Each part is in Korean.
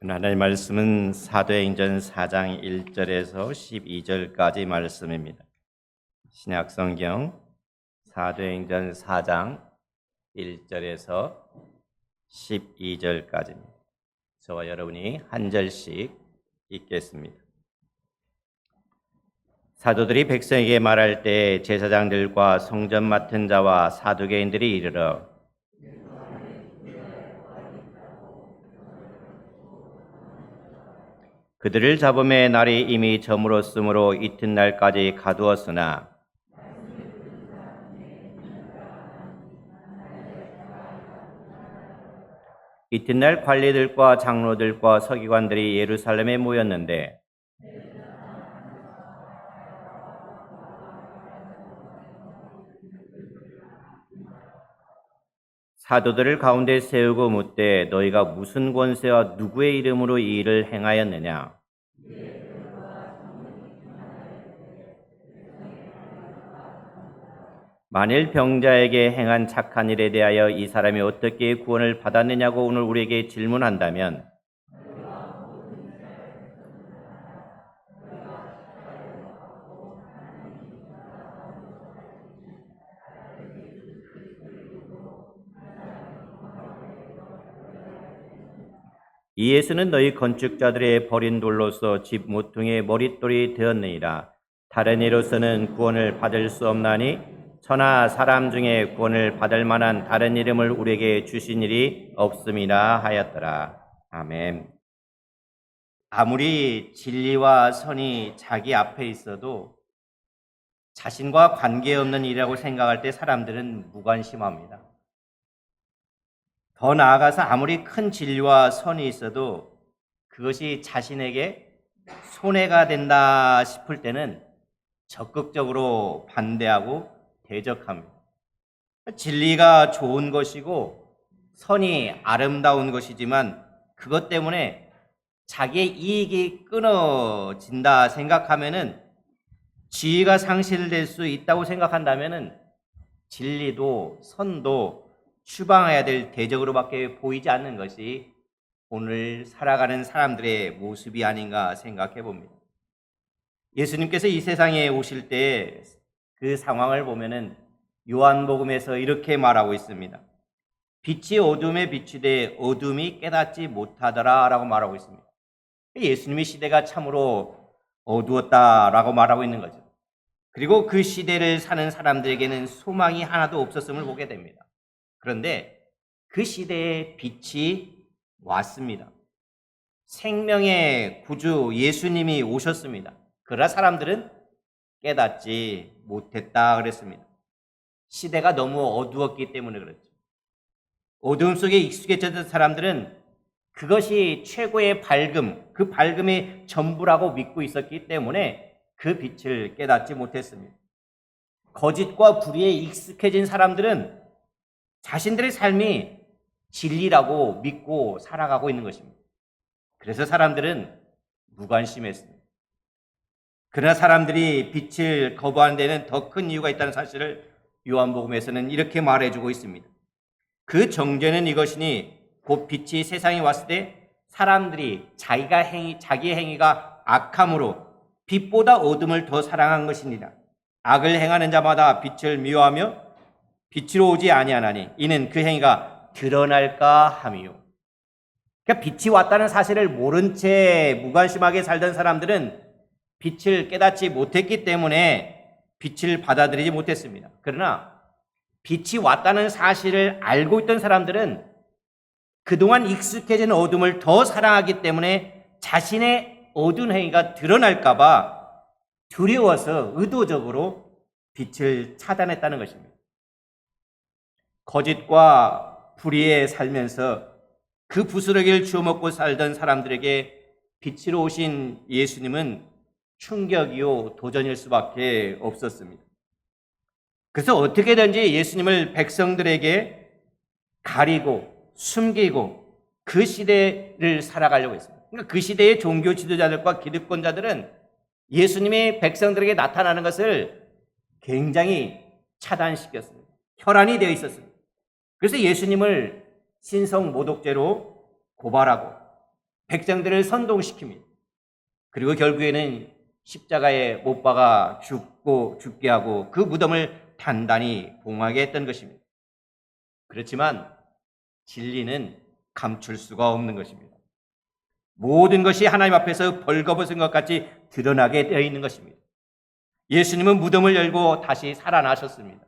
하나님의 말씀은 사도행전 4장 1절에서 12절까지 말씀입니다. 신약성경 사도행전 4장 1절에서 12절까지입니다. 저와 여러분이 한 절씩 읽겠습니다. 사도들이 백성에게 말할 때 제사장들과 성전 맡은 자와 사두개인들이 이르러 그들을 잡음의 날이 이미 저물었으므로 이튿날까지 가두었으나 이튿날 관리들과 장로들과 서기관들이 예루살렘에 모였는데 사도들을 가운데 세우고 묻되 너희가 무슨 권세와 누구의 이름으로 이 일을 행하였느냐? 만일 병자에게 행한 착한 일에 대하여 이 사람이 어떻게 구원을 받았느냐고 오늘 우리에게 질문한다면 이 예수는 너희 건축자들의 버린 돌로서 집 모퉁이의 머릿돌이 되었느니라. 다른 이로서는 구원을 받을 수 없나니 천하 사람 중에 구원을 받을 만한 다른 이름을 우리에게 주신 일이 없음이라 하였더라. 아멘. 아무리 진리와 선이 자기 앞에 있어도 자신과 관계없는 일이라고 생각할 때 사람들은 무관심합니다. 더 나아가서 아무리 큰 진리와 선이 있어도 그것이 자신에게 손해가 된다 싶을 때는 적극적으로 반대하고 대적합니다. 진리가 좋은 것이고 선이 아름다운 것이지만 그것 때문에 자기의 이익이 끊어진다 생각하면은 지위가 상실될 수 있다고 생각한다면은 진리도 선도 추방해야 될 대적으로밖에 보이지 않는 것이 오늘 살아가는 사람들의 모습이 아닌가 생각해 봅니다. 예수님께서 이 세상에 오실 때 그 상황을 보면은 요한복음에서 이렇게 말하고 있습니다. 빛이 어둠에 비추되 어둠이 깨닫지 못하더라라고 말하고 있습니다. 예수님의 시대가 참으로 어두웠다라고 말하고 있는 거죠. 그리고 그 시대를 사는 사람들에게는 소망이 하나도 없었음을 보게 됩니다. 그런데 그 시대에 빛이 왔습니다. 생명의 구주 예수님이 오셨습니다. 그러나 사람들은 깨닫지 못했다 그랬습니다. 시대가 너무 어두웠기 때문에 그렇죠. 어두움 속에 익숙해졌던 사람들은 그것이 최고의 밝음, 그 밝음이 전부라고 믿고 있었기 때문에 그 빛을 깨닫지 못했습니다. 거짓과 불의에 익숙해진 사람들은 자신들의 삶이 진리라고 믿고 살아가고 있는 것입니다. 그래서 사람들은 무관심했습니다. 그러나 사람들이 빛을 거부하는 데는 더 큰 이유가 있다는 사실을 요한복음에서는 이렇게 말해주고 있습니다. 그 정죄는 이것이니 곧 빛이 세상에 왔을 때 사람들이 자기의 행위가 악함으로 빛보다 어둠을 더 사랑한 것이니라. 악을 행하는 자마다 빛을 미워하며 빛으로 오지 아니하나니 이는 그 행위가 드러날까 함이요. 그러니까 빛이 왔다는 사실을 모른 채 무관심하게 살던 사람들은 빛을 깨닫지 못했기 때문에 빛을 받아들이지 못했습니다. 그러나 빛이 왔다는 사실을 알고 있던 사람들은 그동안 익숙해진 어둠을 더 사랑하기 때문에 자신의 어두운 행위가 드러날까 봐 두려워서 의도적으로 빛을 차단했다는 것입니다. 거짓과 불의에 살면서 그 부스러기를 주워먹고 살던 사람들에게 빛으로 오신 예수님은 충격이요 도전일 수밖에 없었습니다. 그래서 어떻게든지 예수님을 백성들에게 가리고 숨기고 그 시대를 살아가려고 했습니다. 그러니까 그 시대의 종교 지도자들과 기득권자들은 예수님이 백성들에게 나타나는 것을 굉장히 차단시켰습니다. 혈안이 되어 있었습니다. 그래서 예수님을 신성 모독죄로 고발하고 백성들을 선동시킵니다. 그리고 결국에는 십자가에 못 박아 죽게 하고 그 무덤을 단단히 봉하게 했던 것입니다. 그렇지만 진리는 감출 수가 없는 것입니다. 모든 것이 하나님 앞에서 벌거벗은 것 같이 드러나게 되어 있는 것입니다. 예수님은 무덤을 열고 다시 살아나셨습니다.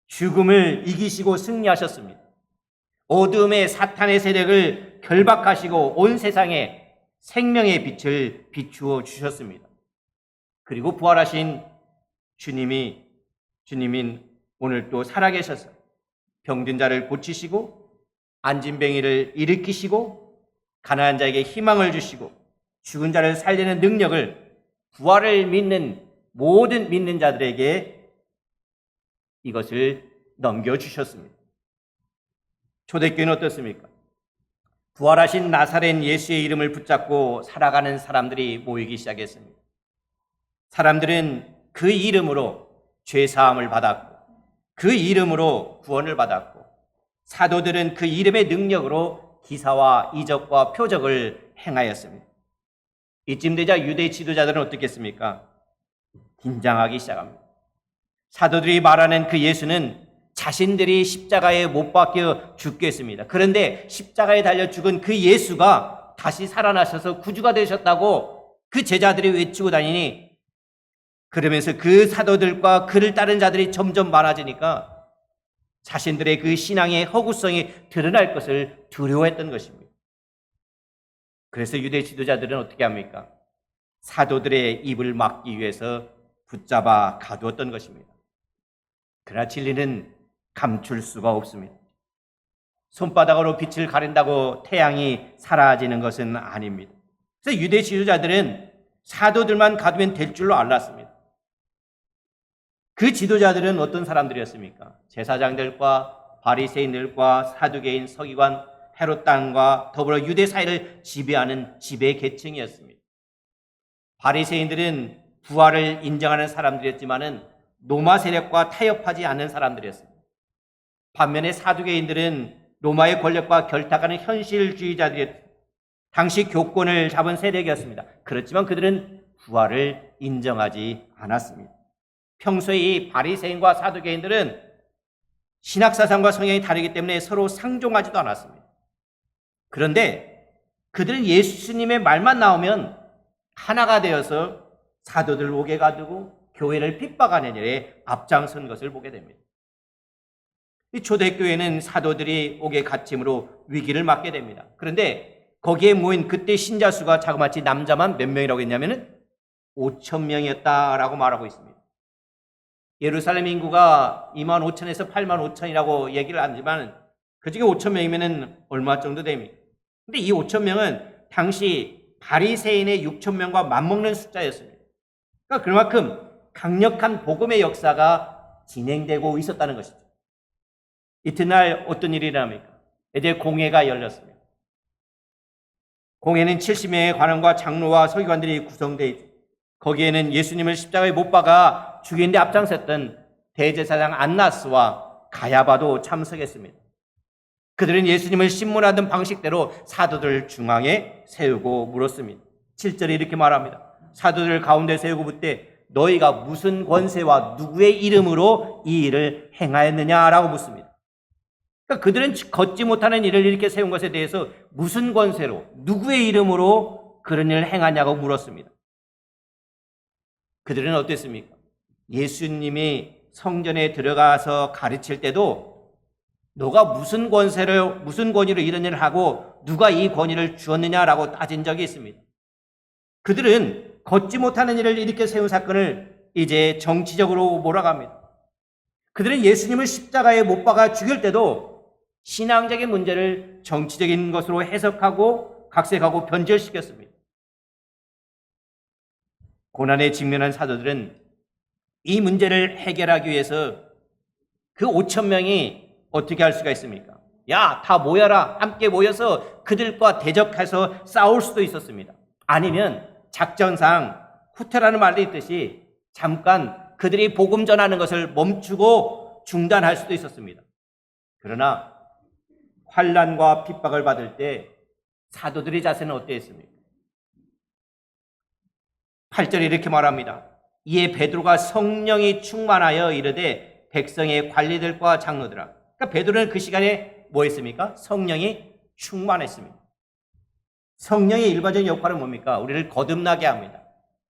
죽음을 이기시고 승리하셨습니다. 어둠의 사탄의 세력을 결박하시고 온 세상에 생명의 빛을 비추어 주셨습니다. 그리고 부활하신 주님인 오늘 또 살아계셔서 병든 자를 고치시고 안진뱅이를 일으키시고 가난한 자에게 희망을 주시고 죽은 자를 살리는 능력을 부활을 믿는 모든 믿는 자들에게 이것을 넘겨주셨습니다. 초대교회는 어떻습니까? 부활하신 나사렛 예수의 이름을 붙잡고 살아가는 사람들이 모이기 시작했습니다. 사람들은 그 이름으로 죄사함을 받았고 그 이름으로 구원을 받았고 사도들은 그 이름의 능력으로 기사와 이적과 표적을 행하였습니다. 이쯤 되자 유대 지도자들은 어떻겠습니까? 긴장하기 시작합니다. 사도들이 말하는 그 예수는 자신들이 십자가에 못 박혀 죽겠습니다. 그런데 십자가에 달려 죽은 그 예수가 다시 살아나셔서 구주가 되셨다고 그 제자들이 외치고 다니니 그러면서 그 사도들과 그를 따른 자들이 점점 많아지니까 자신들의 그 신앙의 허구성이 드러날 것을 두려워했던 것입니다. 그래서 유대 지도자들은 어떻게 합니까? 사도들의 입을 막기 위해서 붙잡아 가두었던 것입니다. 그러나 진리는 감출 수가 없습니다. 손바닥으로 빛을 가린다고 태양이 사라지는 것은 아닙니다. 그래서 유대 지도자들은 사도들만 가두면 될 줄로 알았습니다. 그 지도자들은 어떤 사람들이었습니까? 제사장들과 바리새인들과 사두개인 서기관 헤롯 당과 더불어 유대 사회를 지배하는 지배 계층이었습니다. 바리새인들은 부활을 인정하는 사람들이었지만은 로마 세력과 타협하지 않는 사람들이었습니다. 반면에 사두개인들은 로마의 권력과 결탁하는 현실주의자들이었습니다. 당시 교권을 잡은 세력이었습니다. 그렇지만 그들은 부활을 인정하지 않았습니다. 평소에 이 바리새인과 사두개인들은 신학사상과 성향이 다르기 때문에 서로 상종하지도 않았습니다. 그런데 그들은 예수님의 말만 나오면 하나가 되어서 사도들 옥에 가두고 교회를 핍박하는 일에 앞장선 것을 보게 됩니다. 이 초대교회는 사도들이 옥에 갇힘으로 위기를 맞게 됩니다. 그런데 거기에 모인 그때 신자 수가 자그마치 남자만 몇 명이라고 했냐면은 5,000명이었다라고 말하고 있습니다. 예루살렘 인구가 25,000에서 85,000이라고 얘기를 하지만 그 중에 5,000명이면 얼마 정도 됩니까? 근데 이 5,000명은 당시 바리새인의 6,000명과 맞먹는 숫자였습니다. 그러니까 그만큼 강력한 복음의 역사가 진행되고 있었다는 것이죠. 이튿날 어떤 일이 일어납니까? 이제 공회가 열렸습니다. 공회는 70명의 관원과 장로와 서기관들이 구성되어 있죠. 거기에는 예수님을 십자가에 못 박아 죽이는 데 앞장섰던 대제사장 안나스와 가야바도 참석했습니다. 그들은 예수님을 신문하던 방식대로 사도들 중앙에 세우고 물었습니다. 7절에 이렇게 말합니다. 사도들 가운데 세우고 묻되 너희가 무슨 권세와 누구의 이름으로 이 일을 행하였느냐라고 묻습니다. 그러니까 그들은 걷지 못하는 일을 이렇게 세운 것에 대해서 무슨 권세로 누구의 이름으로 그런 일을 행하냐고 물었습니다. 그들은 어땠습니까? 예수님이 성전에 들어가서 가르칠 때도 너가 무슨 권위로 이런 일을 하고 누가 이 권위를 주었느냐라고 따진 적이 있습니다. 그들은 걷지 못하는 일을 이렇게 세운 사건을 이제 정치적으로 몰아갑니다. 그들은 예수님을 십자가에 못 박아 죽일 때도 신앙적인 문제를 정치적인 것으로 해석하고 각색하고 변절시켰습니다. 고난에 직면한 사도들은 이 문제를 해결하기 위해서 그 5,000명이 어떻게 할 수가 있습니까? 야, 다 모여라. 함께 모여서 그들과 대적해서 싸울 수도 있었습니다. 아니면 작전상 후퇴라는 말이 있듯이 잠깐 그들이 복음 전하는 것을 멈추고 중단할 수도 있었습니다. 그러나 환난과 핍박을 받을 때 사도들의 자세는 어땠습니까? 8절에 이렇게 말합니다. 이에 베드로가 성령이 충만하여 이르되 백성의 관리들과 장로들아. 그러니까 베드로는 그 시간에 뭐 했습니까? 성령이 충만했습니다. 성령의 일반적인 역할은 뭡니까? 우리를 거듭나게 합니다.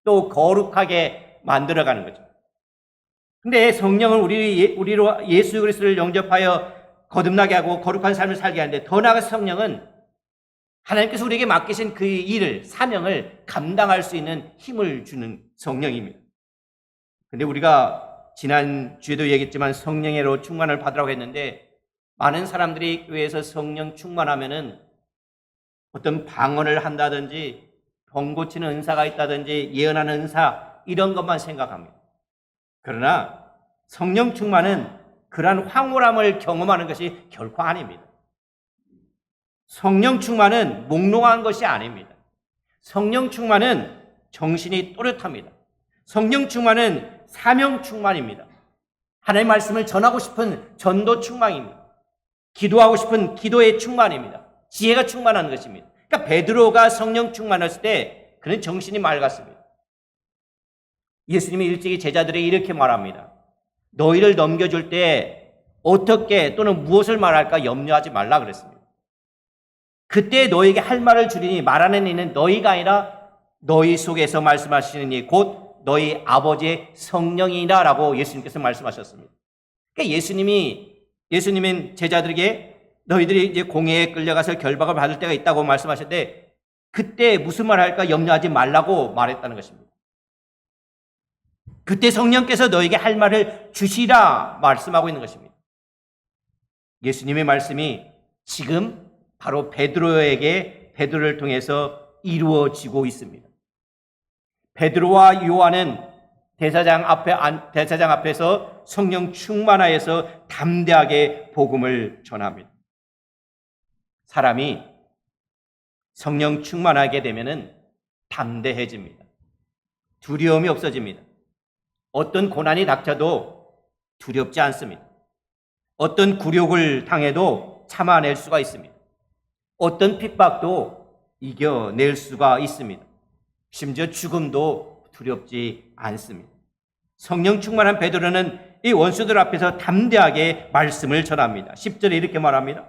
또 거룩하게 만들어가는 거죠. 근데 성령은 우리로 예수 그리스도를 영접하여 거듭나게 하고 거룩한 삶을 살게 하는데, 더 나아가서 성령은 하나님께서 우리에게 맡기신 그 일을, 사명을 감당할 수 있는 힘을 주는 성령입니다. 근데 우리가 지난 주에도 얘기했지만 성령으로 충만을 받으라고 했는데, 많은 사람들이 교회에서 성령 충만하면은 어떤 방언을 한다든지 병 고치는 은사가 있다든지 예언하는 은사, 이런 것만 생각합니다. 그러나 성령 충만은 그러한 황홀함을 경험하는 것이 결코 아닙니다. 성령 충만은 몽롱한 것이 아닙니다. 성령 충만은 정신이 또렷합니다. 성령 충만은 사명 충만입니다. 하나님의 말씀을 전하고 싶은 전도 충만입니다. 기도하고 싶은 기도의 충만입니다. 지혜가 충만한 것입니다. 그러니까 베드로가 성령 충만했을 때 그는 정신이 맑았습니다. 예수님이 일찍이 제자들에게 이렇게 말합니다. 너희를 넘겨줄 때 어떻게 또는 무엇을 말할까 염려하지 말라 그랬습니다. 그때 너희에게 할 말을 주리니 말하는 이는 너희가 아니라 너희 속에서 말씀하시는 이 곧 너희 아버지의 성령이라 라고 예수님께서 말씀하셨습니다. 그러니까 예수님은 제자들에게 너희들이 이제 공회에 끌려가서 결박을 받을 때가 있다고 말씀하셨는데, 그때 무슨 말 할까 염려하지 말라고 말했다는 것입니다. 그때 성령께서 너에게 할 말을 주시라 말씀하고 있는 것입니다. 예수님의 말씀이 지금 바로 베드로를 통해서 이루어지고 있습니다. 베드로와 요한은 대사장 앞에서 성령 충만하여서 담대하게 복음을 전합니다. 사람이 성령 충만하게 되면은 담대해집니다. 두려움이 없어집니다. 어떤 고난이 닥쳐도 두렵지 않습니다. 어떤 굴욕을 당해도 참아낼 수가 있습니다. 어떤 핍박도 이겨낼 수가 있습니다. 심지어 죽음도 두렵지 않습니다. 성령 충만한 베드로는 이 원수들 앞에서 담대하게 말씀을 전합니다. 10절에 이렇게 말합니다.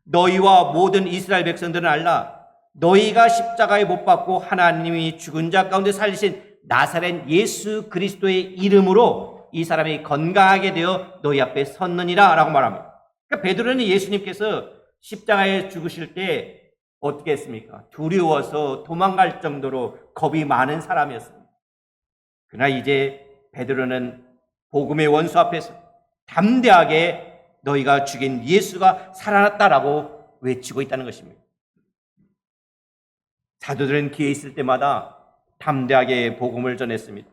너희와 모든 이스라엘 백성들은 알라. 너희가 십자가에 못 박고 하나님이 죽은 자 가운데 살리신 나사렛 예수 그리스도의 이름으로 이 사람이 건강하게 되어 너희 앞에 섰느니라 라고 말합니다. 그러니까 베드로는 예수님께서 십자가에 죽으실 때 어떻게 했습니까? 두려워서 도망갈 정도로 겁이 많은 사람이었습니다. 그러나 이제 베드로는 복음의 원수 앞에서 담대하게 너희가 죽인 예수가 살아났다라고 외치고 있다는 것입니다. 사도들은 기회 있을 때마다 담대하게 복음을 전했습니다.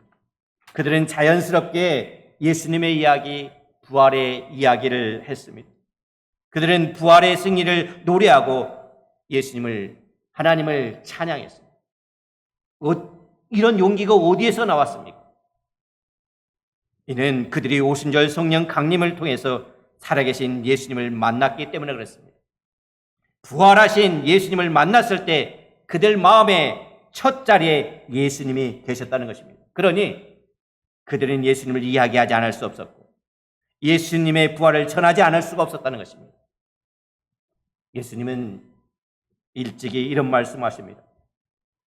그들은 자연스럽게 예수님의 이야기, 부활의 이야기를 했습니다. 그들은 부활의 승리를 노래하고 하나님을 찬양했습니다. 이런 용기가 어디에서 나왔습니까? 이는 그들이 오순절 성령 강림을 통해서 살아계신 예수님을 만났기 때문에 그렇습니다. 부활하신 예수님을 만났을 때 그들 마음의 첫 자리에 예수님이 계셨다는 것입니다. 그러니 그들은 예수님을 이야기하지 않을 수 없었고 예수님의 부활을 전하지 않을 수가 없었다는 것입니다. 예수님은 일찍이 이런 말씀하십니다.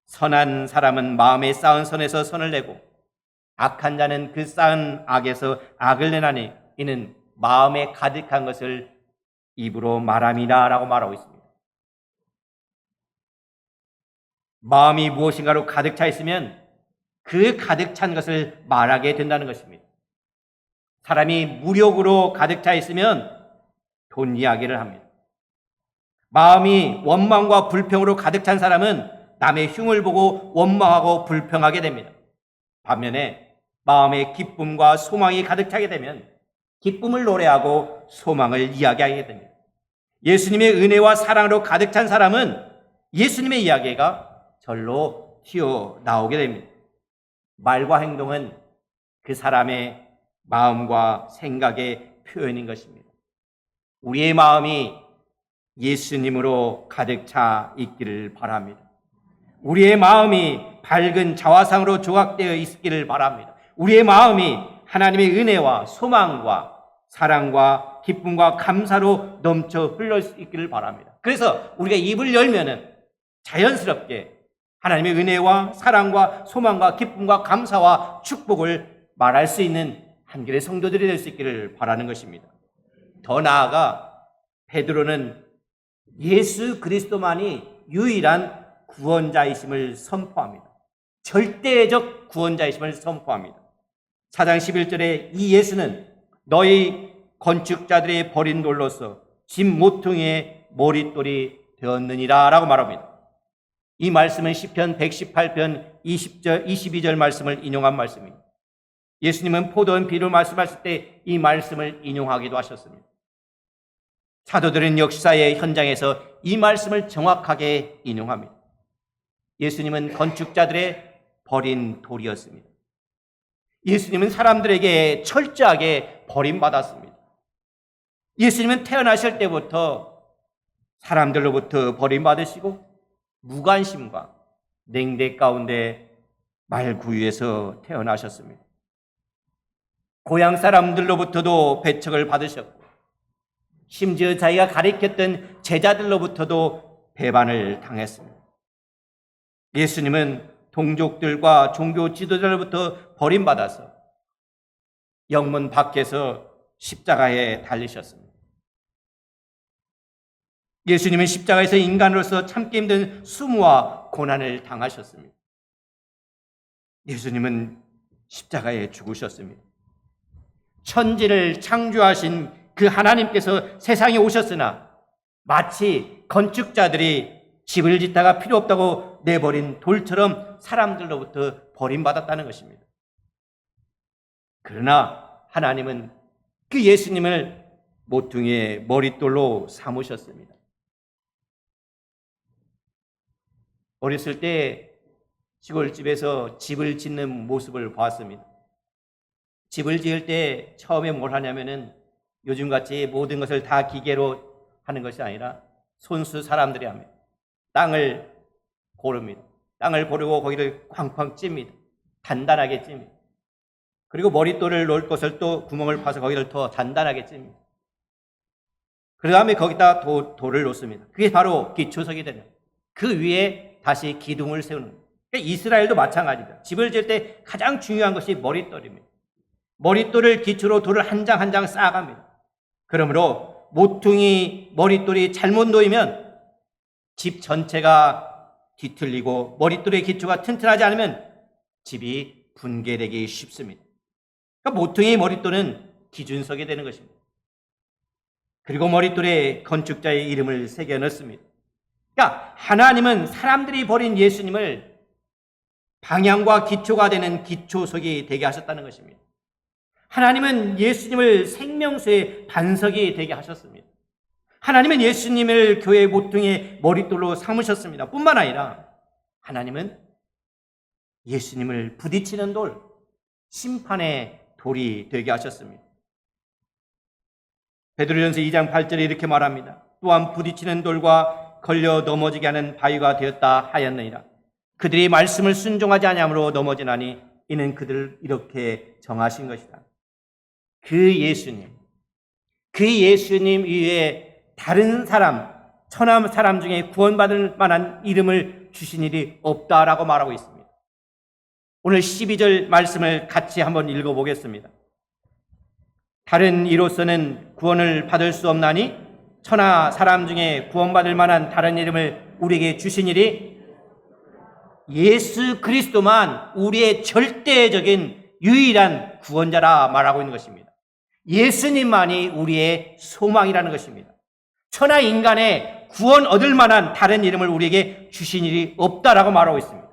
선한 사람은 마음에 쌓은 선에서 선을 내고 악한 자는 그 쌓은 악에서 악을 내나니 이는 마음에 가득한 것을 입으로 말함이라 라고 말하고 있습니다. 마음이 무엇인가로 가득 차 있으면 그 가득 찬 것을 말하게 된다는 것입니다. 사람이 무력으로 가득 차 있으면 돈 이야기를 합니다. 마음이 원망과 불평으로 가득 찬 사람은 남의 흉을 보고 원망하고 불평하게 됩니다. 반면에 마음에 기쁨과 소망이 가득 차게 되면 기쁨을 노래하고 소망을 이야기하게 됩니다. 예수님의 은혜와 사랑으로 가득 찬 사람은 예수님의 이야기가 절로 튀어나오게 됩니다. 말과 행동은 그 사람의 마음과 생각의 표현인 것입니다. 우리의 마음이 예수님으로 가득 차 있기를 바랍니다. 우리의 마음이 밝은 자화상으로 조각되어 있기를 바랍니다. 우리의 마음이 하나님의 은혜와 소망과 사랑과 기쁨과 감사로 넘쳐 흘러 있기를 바랍니다. 그래서 우리가 입을 열면은 자연스럽게 하나님의 은혜와 사랑과 소망과 기쁨과 감사와 축복을 말할 수 있는 한결의 성도들이 될 수 있기를 바라는 것입니다. 더 나아가 베드로는 예수 그리스도만이 유일한 구원자이심을 선포합니다. 절대적 구원자이심을 선포합니다. 4장 11절에 이 예수는 너희 건축자들의 버린 돌로서 집 모퉁이의 머릿돌이 되었느니라 라고 말합니다. 이 말씀은 시편 118편 22절 말씀을 인용한 말씀입니다. 예수님은 포도원 비유를 말씀하실 때 이 말씀을 인용하기도 하셨습니다. 사도들은 역사의 현장에서 이 말씀을 정확하게 인용합니다. 예수님은 건축자들의 버린 돌이었습니다. 예수님은 사람들에게 철저하게 버림받았습니다. 예수님은 태어나실 때부터 사람들로부터 버림받으시고 무관심과 냉대 가운데 말구유에서 태어나셨습니다. 고향 사람들로부터도 배척을 받으셨고 심지어 자기가 가리켰던 제자들로부터도 배반을 당했습니다. 예수님은 동족들과 종교 지도자로부터 버림받아서 영문 밖에서 십자가에 달리셨습니다. 예수님은 십자가에서 인간으로서 참기 힘든 수모와 고난을 당하셨습니다. 예수님은 십자가에 죽으셨습니다. 천지를 창조하신 그 하나님께서 세상에 오셨으나 마치 건축자들이 집을 짓다가 필요 없다고 내버린 돌처럼 사람들로부터 버림받았다는 것입니다. 그러나 하나님은 그 예수님을 모퉁이의 머릿돌로 삼으셨습니다. 어렸을 때 시골집에서 집을 짓는 모습을 봤습니다. 집을 지을 때 처음에 뭘 하냐면은 요즘같이 모든 것을 다 기계로 하는 것이 아니라 손수 사람들이 합니다. 땅을 고릅니다. 땅을 고르고 거기를 쾅쾅 찝니다. 단단하게 찝니다. 그리고 머릿돌을 놓을 것을 또 구멍을 파서 거기를 더 단단하게 찝니다. 그 다음에 거기다 돌을 놓습니다. 그게 바로 기초석이 되는 거예요. 그 위에 다시 기둥을 세우는 거예요. 그러니까 이스라엘도 마찬가지입니다. 집을 지을 때 가장 중요한 것이 머릿돌입니다. 머릿돌을 기초로 돌을 한 장 한 장 쌓아갑니다. 그러므로 모퉁이 머릿돌이 잘못 놓이면 집 전체가 뒤틀리고 머릿돌의 기초가 튼튼하지 않으면 집이 붕괴되기 쉽습니다. 그러니까 모퉁이 머릿돌은 기준석이 되는 것입니다. 그리고 머릿돌에 건축자의 이름을 새겨 넣습니다. 그러니까 하나님은 사람들이 버린 예수님을 방향과 기초가 되는 기초석이 되게 하셨다는 것입니다. 하나님은 예수님을 생명수의 반석이 되게 하셨습니다. 하나님은 예수님을 교회의 모퉁이의 머릿돌로 삼으셨습니다. 뿐만 아니라 하나님은 예수님을 부딪히는 돌, 심판의 돌이 되게 하셨습니다. 베드로전서 2장 8절에 이렇게 말합니다. 또한 부딪히는 돌과 걸려 넘어지게 하는 바위가 되었다 하였느니라. 그들이 말씀을 순종하지 아니함으로 넘어지나니 이는 그들을 이렇게 정하신 것이다. 그 예수님 위에 다른 사람, 천하 사람 중에 구원받을 만한 이름을 주신 일이 없다라고 말하고 있습니다. 오늘 12절 말씀을 같이 한번 읽어보겠습니다. 다른 이로서는 구원을 받을 수 없나니 천하 사람 중에 구원받을 만한 다른 이름을 우리에게 주신 일이 예수 그리스도만 우리의 절대적인 유일한 구원자라 말하고 있는 것입니다. 예수님만이 우리의 소망이라는 것입니다. 천하 인간의 구원 얻을 만한 다른 이름을 우리에게 주신 일이 없다라고 말하고 있습니다.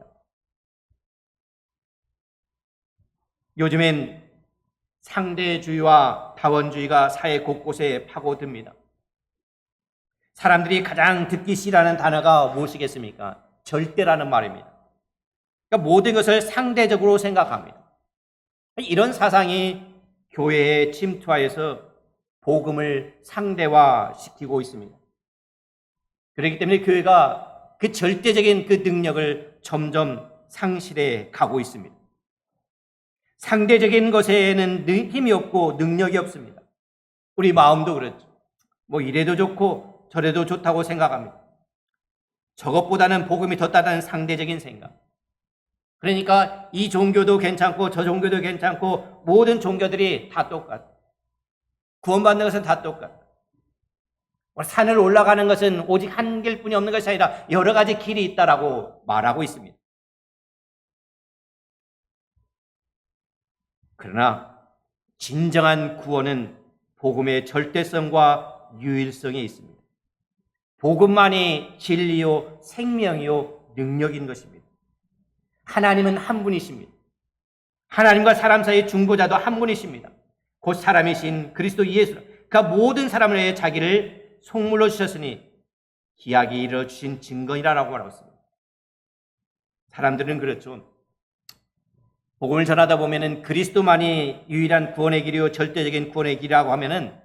요즘엔 상대주의와 다원주의가 사회 곳곳에 파고듭니다. 사람들이 가장 듣기 싫어하는 단어가 무엇이겠습니까? 절대라는 말입니다. 그러니까 모든 것을 상대적으로 생각합니다. 이런 사상이 교회에 침투하여서 복음을 상대화시키고 있습니다. 그렇기 때문에 교회가 그 절대적인 그 능력을 점점 상실해 가고 있습니다. 상대적인 것에는 힘이 없고 능력이 없습니다. 우리 마음도 그렇죠. 뭐 이래도 좋고 저래도 좋다고 생각합니다. 저것보다는 복음이 더 다른 상대적인 생각. 그러니까 이 종교도 괜찮고 저 종교도 괜찮고 모든 종교들이 다 똑같아. 구원받는 것은 다 똑같아. 산을 올라가는 것은 오직 한 길뿐이 없는 것이 아니라 여러 가지 길이 있다라고 말하고 있습니다. 그러나 진정한 구원은 복음의 절대성과 유일성에 있습니다. 복음만이 진리요, 생명이요, 능력인 것입니다. 하나님은 한 분이십니다. 하나님과 사람 사이의 중보자도 한 분이십니다. 곧 사람이신 그리스도 예수. 그가 모든 사람을 위해 자기를 속물로 주셨으니 기약이 이루어주신 증거이라고 말하고 있습니다. 사람들은 그렇죠. 복음을 전하다 보면은 그리스도만이 유일한 구원의 길이요 절대적인 구원의 길이라고 하면은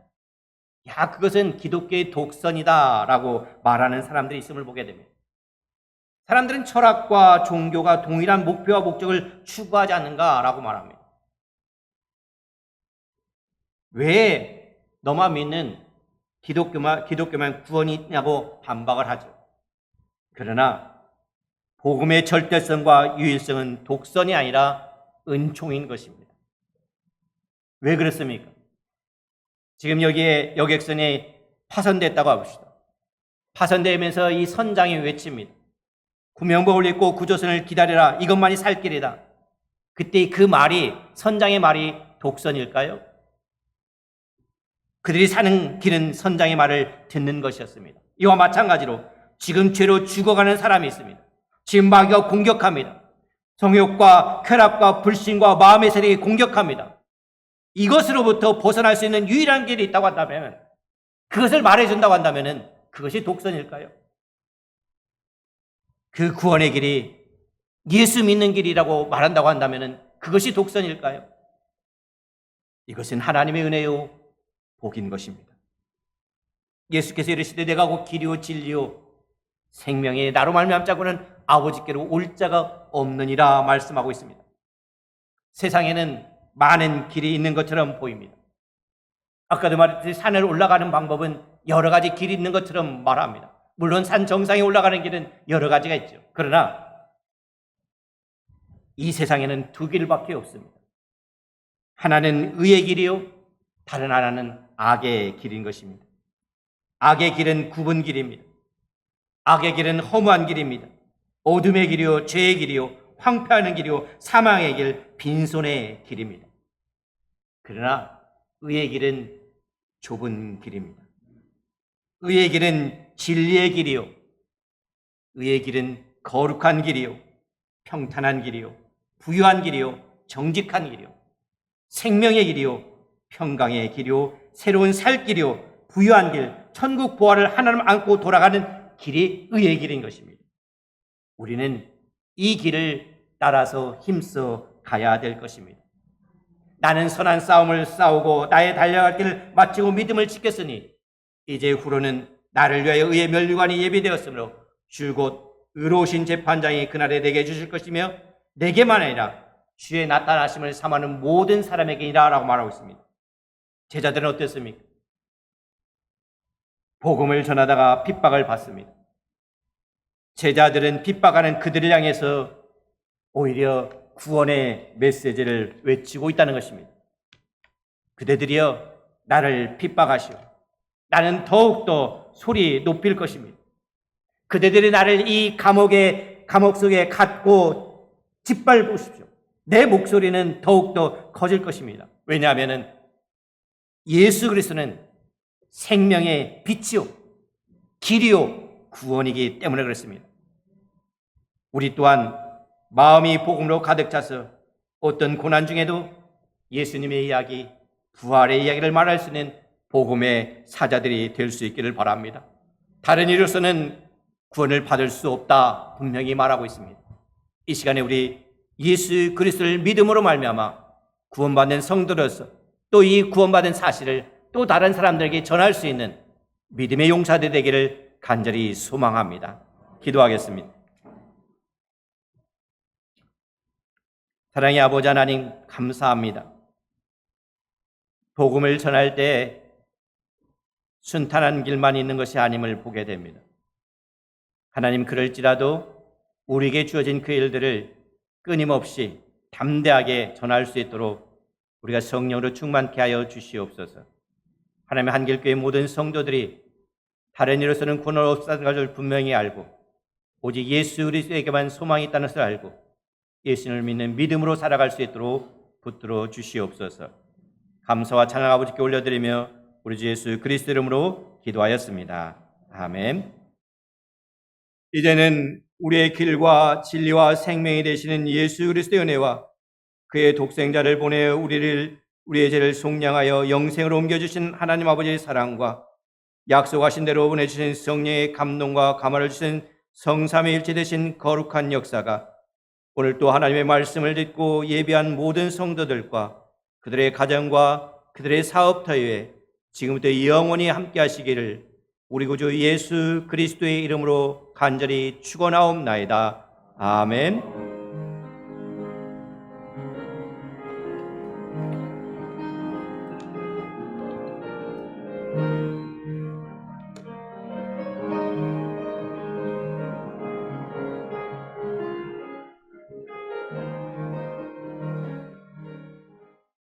그것은 기독교의 독선이다라고 말하는 사람들이 있음을 보게 됩니다. 사람들은 철학과 종교가 동일한 목표와 목적을 추구하지 않는가라고 말합니다. 왜 너만 믿는 기독교만 구원이 있냐고 반박을 하죠. 그러나 복음의 절대성과 유일성은 독선이 아니라 은총인 것입니다. 왜 그렇습니까? 지금 여기에 여객선이 파손됐다고 합시다. 파손되면서 이 선장이 외칩니다. 구명복을 입고 구조선을 기다려라. 이것만이 살 길이다. 그때 그 말이, 선장의 말이 독선일까요? 그들이 사는 길은 선장의 말을 듣는 것이었습니다. 이와 마찬가지로 지금 죄로 죽어가는 사람이 있습니다. 지금 마귀가 공격합니다. 성욕과 쾌락과 불신과 마음의 세력이 공격합니다. 이것으로부터 벗어날 수 있는 유일한 길이 있다고 한다면, 그것을 말해준다고 한다면 그것이 독선일까요? 그 구원의 길이 예수 믿는 길이라고 말한다고 한다면 그것이 독선일까요? 이것은 하나님의 은혜요 복인 것입니다. 예수께서 이르시되 내가 곧 길이요 진리요 생명이 나로 말미암자고는 아버지께로 올 자가 없느니라 말씀하고 있습니다. 세상에는 많은 길이 있는 것처럼 보입니다. 아까도 말했듯이 산을 올라가는 방법은 여러 가지 길이 있는 것처럼 말합니다. 물론 산 정상에 올라가는 길은 여러 가지가 있죠. 그러나 이 세상에는 두 길밖에 없습니다. 하나는 의의 길이요, 다른 하나는 악의 길인 것입니다. 악의 길은 굽은 길입니다. 악의 길은 허무한 길입니다. 어둠의 길이요, 죄의 길이요, 황폐하는 길이요, 사망의 길, 빈손의 길입니다. 그러나 의의 길은 좁은 길입니다. 의의 길은 진리의 길이요, 의의 길은 거룩한 길이요, 평탄한 길이요, 부유한 길이요, 정직한 길이요, 생명의 길이요, 평강의 길이요, 새로운 살 길이요, 부유한 길, 천국 보화를 하나님 안고 돌아가는 길이 의의 길인 것입니다. 우리는 이 길을 따라서 힘써 가야 될 것입니다. 나는 선한 싸움을 싸우고 나의 달려갈 길을 마치고 믿음을 지켰으니 이제 후로는 나를 위하여 의의 면류관이 예비되었으므로 줄곧 의로우신 재판장이 그날에 내게 주실 것이며 내게만 아니라 주의 나타나심을 삼하는 모든 사람에게이라 라고 말하고 있습니다. 제자들은 어땠습니까? 복음을 전하다가 핍박을 받습니다. 제자들은 핍박하는 그들을 향해서 오히려 구원의 메시지를 외치고 있다는 것입니다. 그대들이여 나를 핍박하시오. 나는 더욱더 소리 높일 것입니다. 그대들이 나를 이 감옥 속에 갇고 짓밟으십시오. 내 목소리는 더욱더 커질 것입니다. 왜냐하면 예수 그리스도는 생명의 빛이요 길이요 구원이기 때문에 그렇습니다. 우리 또한 마음이 복음으로 가득 차서 어떤 고난 중에도 예수님의 이야기, 부활의 이야기를 말할 수 있는 복음의 사자들이 될 수 있기를 바랍니다. 다른 이로서는 구원을 받을 수 없다 분명히 말하고 있습니다. 이 시간에 우리 예수 그리스도를 믿음으로 말미암아 구원받는 성도로서 또 이 구원받은 사실을 또 다른 사람들에게 전할 수 있는 믿음의 용사들 되기를 간절히 소망합니다. 기도하겠습니다. 사랑의 아버지 하나님, 감사합니다. 복음을 전할 때 순탄한 길만 있는 것이 아님을 보게 됩니다. 하나님, 그럴지라도 우리에게 주어진 그 일들을 끊임없이 담대하게 전할 수 있도록 우리가 성령으로 충만케 하여 주시옵소서. 하나님의 한길교회 모든 성도들이 다른 이로서는 구원 없다는 것을 분명히 알고 오직 예수 그리스도에게만 소망이 있다는 것을 알고 예수님을 믿는 믿음으로 살아갈 수 있도록 붙들어 주시옵소서. 감사와 찬양 아버지께 올려드리며 우리 주 예수 그리스도 이름으로 기도하였습니다. 아멘. 이제는 우리의 길과 진리와 생명이 되시는 예수 그리스도의 은혜와 그의 독생자를 보내 우리의 죄를 속량하여 영생으로 옮겨주신 하나님 아버지의 사랑과 약속하신 대로 보내주신 성령의 감동과 감화를 주신 성삼위 일체 되신 거룩한 역사가 오늘 또 하나님의 말씀을 듣고 예배한 모든 성도들과 그들의 가정과 그들의 사업터에 지금부터 영원히 함께 하시기를 우리 구주 예수 그리스도의 이름으로 간절히 축원하옵나이다. 아멘.